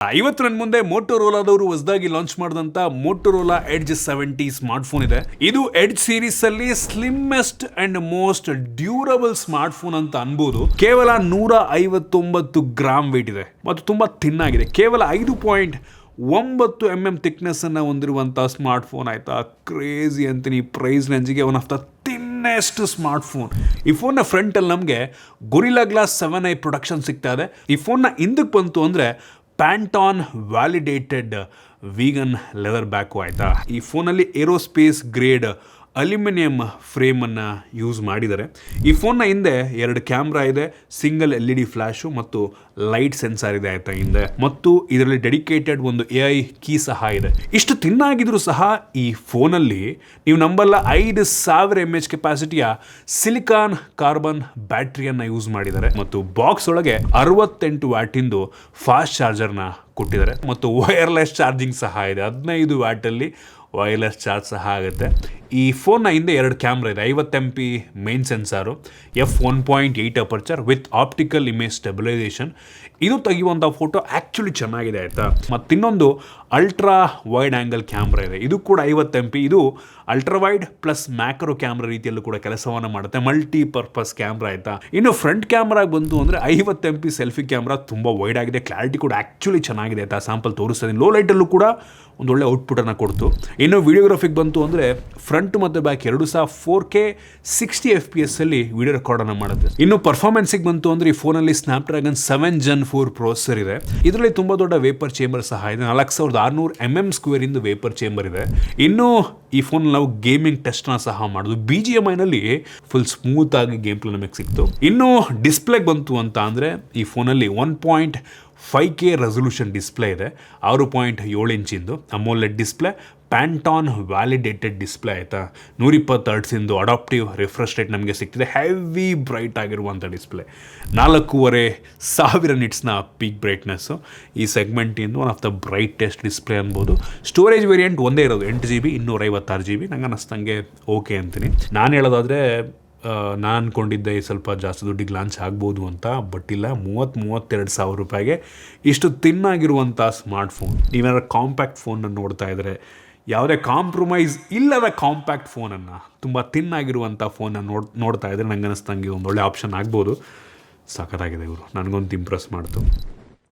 ಇವತ್ತು ನನ್ನ ಮುಂದೆ ಮೋಟೋರೋಲಾದವರು ಹೊಸದಾಗಿ ಲಾಂಚ್ ಮಾಡಿದಂತ ಮೋಟೋರೋಲಾ ಎಡ್ಜ್ 70 ಸ್ಮಾರ್ಟ್ ಫೋನ್ ಇದೆ. ಇದು ಎಡ್ಜ್ ಸೀರೀಸ್ ಅಲ್ಲಿ slimmest and most durable smart phone ಅಂತ ಅನ್ಬೋದು. ಕೇವಲ 159 ಗ್ರಾಮ್ ವೇಟ್ ಇದೆ ಮತ್ತು ತುಂಬಾ ಥಿನ್ ಆಗಿದೆ. ಕೇವಲ 5.9 mm ಥಿಕ್ನೆಸ್ ಅನ್ನ ಹೊಂದಿರುವಂತಹ ಸ್ಮಾರ್ಟ್ ಫೋನ್ ಆಯ್ತಾ. ಕ್ರೇಜಿ ಅಂತೀನಿ. ಪ್ರೈಸ್ ರೇಂಜ್ಗೆ one of the thinnest smart phone. ಈ ಫೋನ್ನ ಫ್ರಂಟ್ ಅಲ್ಲಿ ನಮಗೆ ಗೊರಿಲ್ಲಾ ಗ್ಲಾಸ್ 7i ಪ್ರೊಡಕ್ಷನ್ ಸಿಗ್ತಾ ಇದೆ. ಈ ಫೋನ್ನ ಹಿಂದಕ್ಕೆ ಬಂತು ಅಂದ್ರೆ ಪ್ಯಾಂಟಾನ್ ವ್ಯಾಲಿಡೇಟೆಡ್ ವೀಗನ್ ಲೆದರ್ ಬ್ಯಾಕು ಆಯಿತಾ. ಈ ಫೋನಲ್ಲಿ ಏರೋಸ್ಪೇಸ್ ಗ್ರೇಡ್ ಅಲ್ಯೂಮಿನಿಯಂ ಫ್ರೇಮನ್ನು ಯೂಸ್ ಮಾಡಿದ್ದಾರೆ. ಈ ಫೋನ್ನ ಹಿಂದೆ 2 ಕ್ಯಾಮ್ರಾ ಇದೆ, ಸಿಂಗಲ್ LED ಫ್ಲ್ಯಾಶು ಮತ್ತು ಲೈಟ್ ಸೆನ್ಸಾರ್ ಇದೆ ಆಯಿತಾ ಹಿಂದೆ. ಮತ್ತು ಇದರಲ್ಲಿ ಡೆಡಿಕೇಟೆಡ್ ಒಂದು AI ಕೀ ಸಹ ಇದೆ. ಇಷ್ಟು ತಿನ್ನಾಗಿದ್ರು ಸಹ ಈ ಫೋನಲ್ಲಿ ನೀವು ನಂಬಲ್ಲ 5000 mAh ಕೆಪಾಸಿಟಿಯ ಸಿಲಿಕಾನ್ ಕಾರ್ಬನ್ ಬ್ಯಾಟ್ರಿಯನ್ನು ಯೂಸ್ ಮಾಡಿದ್ದಾರೆ. ಮತ್ತು ಬಾಕ್ಸ್ ಒಳಗೆ 68 ವ್ಯಾಟಿಂದು ಫಾಸ್ಟ್ ಚಾರ್ಜರ್ನ ಕೊಟ್ಟಿದ್ದಾರೆ ಮತ್ತು ವೈರ್ಲೆಸ್ ಚಾರ್ಜಿಂಗ್ ಸಹ ಇದೆ. 15 ವ್ಯಾಟಲ್ಲಿ ವೈರ್ಲೆಸ್ ಚಾರ್ಜ್ ಸಹ ಆಗುತ್ತೆ. ಈ ಫೋನ್ನ ಹಿಂದೆ 2 ಕ್ಯಾಮ್ರಾ ಇದೆ, 50 MP main sensor, f1.8 aperture with optical image stabilisation. ಇದು ತೆಗೆಯುವಂಥ ಫೋಟೋ ಆ್ಯಕ್ಚುಲಿ ಚೆನ್ನಾಗಿದೆ ಆಯಿತಾ. ಮತ್ತು ಇನ್ನೊಂದು ಅಲ್ಟ್ರಾ ವೈಡ್ ಆ್ಯಂಗಲ್ ಕ್ಯಾಮ್ರಾ ಇದೆ. ಇದು ಕೂಡ 50 MP. ಇದು ultra wide plus macro camera ರೀತಿಯಲ್ಲೂ ಕೂಡ ಕೆಲಸವನ್ನು ಮಾಡುತ್ತೆ. ಮಲ್ಟಿಪರ್ಪಸ್ ಕ್ಯಾಮ್ರಾ ಆಯಿತಾ. ಇನ್ನು ಫ್ರಂಟ್ ಕ್ಯಾಮ್ರಾಗೆ ಬಂತು ಅಂದರೆ 50 MP ಸೆಲ್ಫಿ ಕ್ಯಾಮ್ರಾ ತುಂಬ ವೈಡ್ ಆಗಿದೆ. ಕ್ಲಾರಿಟಿ ಕೂಡ ಆ್ಯಕ್ಚುಲಿ ಚೆನ್ನಾಗಿದೆ ಆಯಿತಾ. ಸ್ಯಾಂಪಲ್ ತೋರಿಸ್ತೀನಿ. ಲೋ ಲೈಟಲ್ಲೂ ಕೂಡ ಒಂದೊಳ್ಳೆ ಔಟ್ಪುಟನ್ನು ಕೊಡ್ತು. ಇನ್ನು ವಿಡಿಯೋಗ್ರಫಿಗೆ ಬಂತು ಅಂದರೆ ಫ್ರಂಟ್ ಮತ್ತು ಬ್ಯಾಕ್ 2 ಸಹ 4K 60 FPS ಅಲ್ಲಿ ವಿಡಿಯೋ ರೆಕಾರ್ಡನ್ನು ಮಾಡುತ್ತೆ. ಇನ್ನು ಪರ್ಫಾರ್ಮೆನ್ಸಿಗೆ ಬಂತು ಅಂದರೆ ಈ ಫೋನಲ್ಲಿ ಸ್ನ್ಯಾಪ್ಡ್ರ್ಯಾಗನ್ 7 Gen 4 ಪ್ರೊಸೆಸರ್ ಇದೆ. ಇದರಲ್ಲಿ ತುಂಬ ದೊಡ್ಡ ವೇಪರ್ ಚೇಂಬರ್ ಸಹ ಇದೆ. 4600 mm² ಇಂದು ವೇಪರ್ ಚೇಂಬರ್ ಇದೆ. ಇನ್ನು ಈ ಫೋನ್ ನಾವು ಗೇಮಿಂಗ್ ಟೆಸ್ಟ್ನ ಸಹ ಮಾಡೋದು. BGMIನಲ್ಲಿ ಫುಲ್ ಸ್ಮೂತ್ ಆಗಿ ಗೇಮ್ ಪ್ಲೇ ನಮಗೆ ಸಿಕ್ತು. ಇನ್ನು ಡಿಸ್ಪ್ಲೇಗೆ ಬಂತು ಅಂತ ಅಂದರೆ ಈ ಫೋನಲ್ಲಿ 1.5K ರೆಸೊಲ್ಯೂಷನ್ ಡಿಸ್ಪ್ಲೇ ಇದೆ. 6.7 ಇಂಚಿಂದು AMOLED display, Pantone validated display ಆಯಿತಾ. 120 ಹರ್ಟ್ಸಿಂದು ಅಡಾಪ್ಟಿವ್ ರಿಫ್ರೆಶ್ ರೇಟ್ ನಮಗೆ ಸಿಗ್ತಿದೆ. ಹೆವಿ ಬ್ರೈಟ್ ಆಗಿರುವಂಥ ಡಿಸ್ಪ್ಲೇ. 4500 ನಿಟ್ಸ್ನ ಪೀಕ್ ಬ್ರೈಟ್ನೆಸ್ಸು. ಈ ಸೆಗ್ಮೆಂಟಿಂದ one of the brightest display ಅನ್ಬೋದು. ಸ್ಟೋರೇಜ್ ವೇರಿಯಂಟ್ ಒಂದೇ ಇರೋದು, 8GB 256GB. ನಂಗೆ ಅನ್ನಿಸ್ತಂಗೆ ಓಕೆ ಅಂತೀನಿ. ನಾನು ಹೇಳೋದಾದರೆ ನಾನು ಅಂದ್ಕೊಂಡಿದ್ದೆ ಸ್ವಲ್ಪ ಜಾಸ್ತಿ ದುಡ್ಡಿಗೆ ಲಾಂಚ್ ಆಗ್ಬೋದು ಅಂತ. ಬಟ್ ಇಲ್ಲ, 32 ಸಾವಿರ ರೂಪಾಯಿಗೆ ಇಷ್ಟು ತಿನ್ನಾಗಿರುವಂಥ ಸ್ಮಾರ್ಟ್ ಫೋನ್. ನೀವೇನಾದ್ರು ಕಾಂಪ್ಯಾಕ್ಟ್ ಫೋನನ್ನು ನೋಡ್ತಾ ಇದ್ದರೆ, ಯಾವುದೇ ಕಾಂಪ್ರಮೈಸ್ ಇಲ್ಲದ ಕಾಂಪ್ಯಾಕ್ಟ್ ಫೋನನ್ನು, ತುಂಬ ತಿನ್ನಾಗಿರುವಂಥ ಫೋನನ್ನು ನೋಡ್ತಾ ಇದ್ದರೆ ನಂಗೆ ಅನ್ನಿಸ್ತಂಗೆ ಒಂದೊಳ್ಳೆ ಆಪ್ಷನ್ ಆಗ್ಬೋದು. ಸಖತ್ತಾಗಿದೆ ಇವರು. ನನಗಂತೂ ಇಂಪ್ರೆಸ್ ಮಾಡ್ತು.